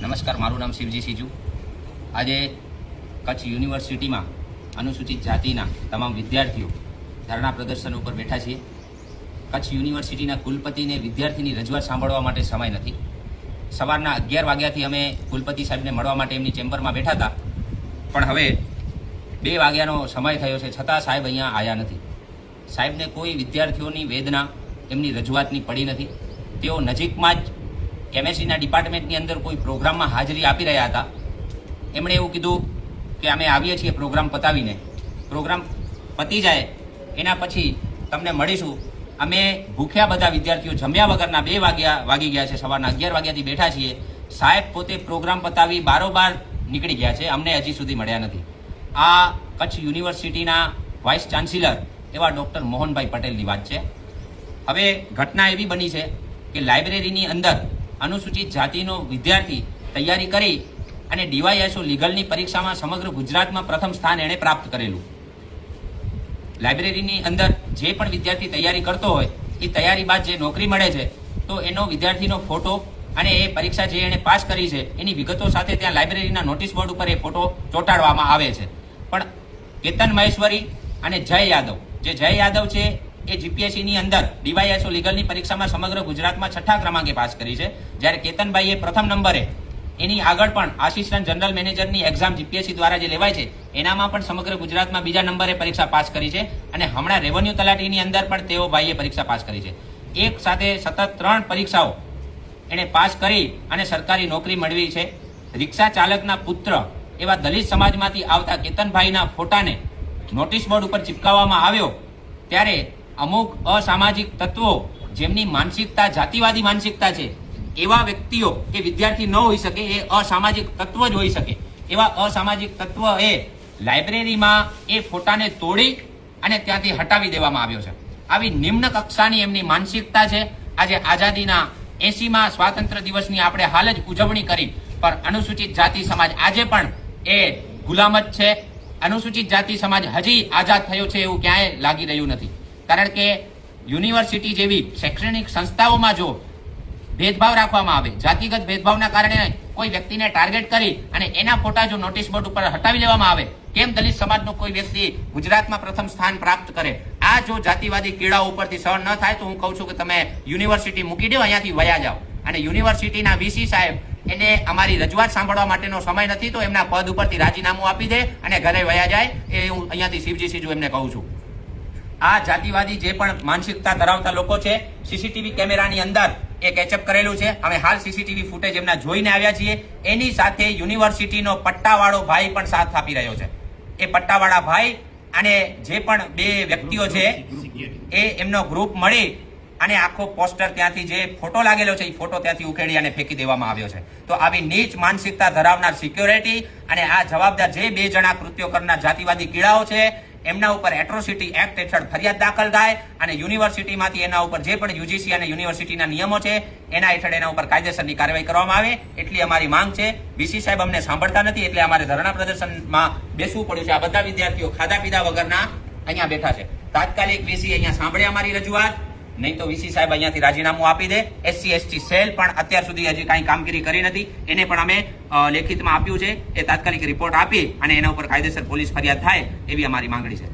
નમસ્કાર, મારું નામ શિવજી સીજુ। આજે કચ્છ યુનિવર્સિટીમાં અનુસૂચિત જાતિના તમામ વિદ્યાર્થીઓ ધરણા પ્રદર્શન ઉપર બેઠા છીએ। કચ્છ યુનિવર્સિટીના કુલપતિને વિદ્યાર્થીની રજૂઆત સાંભળવા માટે સમય નથી। સવારના 11 વાગ્યાથી અમે કુલપતિ સાહેબને મળવા માટે એમની ચેમ્બરમાં બેઠા હતા, પણ હવે 2 વાગ્યાનો સમય થયો છે, છતાં સાહેબ અહીંયા આવ્યા નથી। સાહેબને કોઈ વિદ્યાર્થીઓની વેદના એમની રજૂઆતની પડી નથી। તેઓ નજીકમાં જ કેમેસ્ટ્રીના ડિપાર્ટમેન્ટની અંદર કોઈ પ્રોગ્રામમાં હાજરી આપી રહ્યા હતા। એમણે એવું કીધું કે અમે આવીએ છીએ પ્રોગ્રામ પતાવીને, પ્રોગ્રામ પતી જાય એના પછી તમને મળીશું। અમે ભૂખ્યા બધા વિદ્યાર્થીઓ જમ્યા વગરના 2 વાગી ગયા છે, સવારના 11 વાગ્યાથી બેઠા છીએ। સાહેબ પોતે પ્રોગ્રામ પતાવી બારોબાર નીકળી ગયા છે, અમને હજી સુધી મળ્યા નથી। આ કચ્છ યુનિવર્સિટીના વાઇસ ચાન્સેલર એવા ડૉક્ટર મોહનભાઈ પટેલની વાત છે। હવે ઘટના એવી બની છે કે લાઇબ્રેરીની અંદર અનુસૂચિત જાતિનો વિદ્યાર્થી તૈયારી કરી અને ડીવાયએસઓ લીગલની પરીક્ષામાં સમગ્ર ગુજરાતમાં પ્રથમ સ્થાન એણે પ્રાપ્ત કરેલું। લાઇબ્રેરીની અંદર જે પણ વિદ્યાર્થી તૈયારી કરતો હોય એ તૈયારી બાદ જે નોકરી મળે છે તો એનો વિદ્યાર્થીનો ફોટો અને એ પરીક્ષા જે એણે પાસ કરી છે એની વિગતો સાથે ત્યાં લાઇબ્રેરીના નોટિસ બોર્ડ ઉપર એ ફોટો ચોંટાડવામાં આવે છે। પણ કેતન મહેશ્વરી અને જય યાદવ, જે જય યાદવ છે એ જીપીએસસીની અંદર ડીવાયએસઓ લીગલની પરીક્ષામાં સમગ્ર ગુજરાતમાં 6ઠ્ઠા ક્રમાંકે પાસ કરી છે, જ્યારે કેતનભાઈએ પ્રથમ નંબરે એની આગળ પણ આસિસ્ટન્ટ જનરલ મેનેજરની એક્ઝામ જીપીએસસી દ્વારા જે લેવાય છે એનામાં પણ સમગ્ર ગુજરાતમાં 2જા નંબરે પરીક્ષા પાસ કરી છે। અને હમણાં રેવન્યુ તલાટીની અંદર પણ તેઓ ભાઈએ પરીક્ષા પાસ કરી છે। એક સાથે સતત 3 પરીક્ષાઓ એણે પાસ કરી અને સરકારી નોકરી મેળવી છે। રિક્ષા ચાલકના પુત્ર એવા દલિત સમાજમાંથી આવતા કેતનભાઈના ફોટાને નોટિસ બોર્ડ ઉપર ચિપકાવવામાં આવ્યો, ત્યારે અમુક અસામાજિક તત્વો જેમની માનસિકતા જાતિવાદી માનસિકતા છે એવા વ્યક્તિઓ કે વિદ્યાર્થી ન હોઈ શકે, એ અસામાજિક તત્વ જ હોઈ શકે, એવા અસામાજિક તત્વ એ લાઇબ્રેરીમાં એ ફોટાને તોડી અને ત્યાંથી હટાવી દેવામાં આવ્યો છે। આવી નિમ્ન કક્ષાની એમની માનસિકતા છે। આજે આઝાદીના 80મા સ્વાતંત્ર્ય દિવસની આપણે હાલ જ ઉજવણી કરી, પણ અનુસૂચિત જાતિ સમાજ આજે પણ એ ગુલામ જ છે। અનુસૂચિત જાતિ સમાજ હજી આઝાદ થયો છે એવું ક્યાંય લાગી રહ્યું નથી, કારણ કે યુનિવર્સિટી જેવી શૈક્ષણિક સંસ્થાઓમાં જો ભેદભાવ રાખવામાં આવે, જાતિગત ભેદભાવના કારણે કોઈ વ્યક્તિને ટાર્ગેટ કરી અને એના ફોટા જો નોટિસ બોર્ડ ઉપર હટાવી લેવામાં આવે, કેમ દલિત સમાજનો કોઈ વ્યક્તિ ગુજરાતમાં પ્રથમ સ્થાન પ્રાપ્ત કરે? આ જો જાતિવાદી કીડાઓ ઉપરથી સહન ન થાય તો હું કહું છું કે તમે યુનિવર્સિટી મૂકી દો, અહીંયાથી વયા જાઓ। અને યુનિવર્સિટીના વીસી સાહેબ એને અમારી રજૂઆત સાંભળવા માટેનો સમય નથી તો એમના પદ ઉપરથી રાજીનામું આપી દે અને ઘરે વયા જાય, એ હું અહીંયાથી શિવજી સીજુ એમને કહું છું। આ જાતિવાદી જે પણ માનસિકતા ધરાવતા લોકો છે, સીસીટીવી કેમેરાની અંદર એ કેચઅપ કરેલું છે। અમે હાલ સીસીટીવી ફૂટેજ એમના જોઈને આવ્યા છીએ। એની સાથે યુનિવર્સિટીનો પટ્ટાવાળો ભાઈ પણ સાથ આપી રહ્યો છે। એ પટ્ટાવાળા ભાઈ અને જે પણ 2 વ્યક્તિઓ છે એ એમનો ગ્રુપ મળી અને આખો પોસ્ટર ત્યાંથી જે ફોટો લાગેલો છે એ ફોટો ત્યાંથી ઉકેડી અને ફેંકી દેવામાં આવ્યો છે। તો આવી નીચ માનસિકતા ધરાવનાર સિક્યોરિટી અને આ જવાબદાર જે 2 જણા કૃત્યો કરનાર જાતિવાદી કીડાઓ છે એમના ઉપર એટ્રોસિટી એક્ટ હેઠળ ફરિયાદ દાખલ થાય અને યુનિવર્સિટીમાંથી એના ઉપર જે પણ યુજીસી અને યુનિવર્સિટીના નિયમો છે એના હેઠળ એના ઉપર કાયદેસરની કાર્યવાહી કરવામાં આવે, એટલી અમારી માંગ છે। વીસી સાહેબ અમને સાંભળતા નથી એટલે અમારે ધરણા પ્રદર્શનમાં બેસવું પડ્યું છે। આ બધા વિદ્યાર્થીઓ ખાધા પીધા વગરના અહીંયા બેઠા છે। તાત્કાલિક વીસી અહીંયા સાંભળે અમારી રજૂઆત, નહીં તો વીસી સાહેબ અહીંયાથી રાજીનામું આપી દે। SC/ST સેલ પણ અત્યાર સુધી હજી કાંઈ કામગીરી કરી નથી, એને પણ અમે લેખિતમાં આપ્યું છે। એ તાત્કાલિક રિપોર્ટ આપી અને એના ઉપર કાયદેસર પોલીસ ફરિયાદ થાય એવી અમારી માંગણી છે।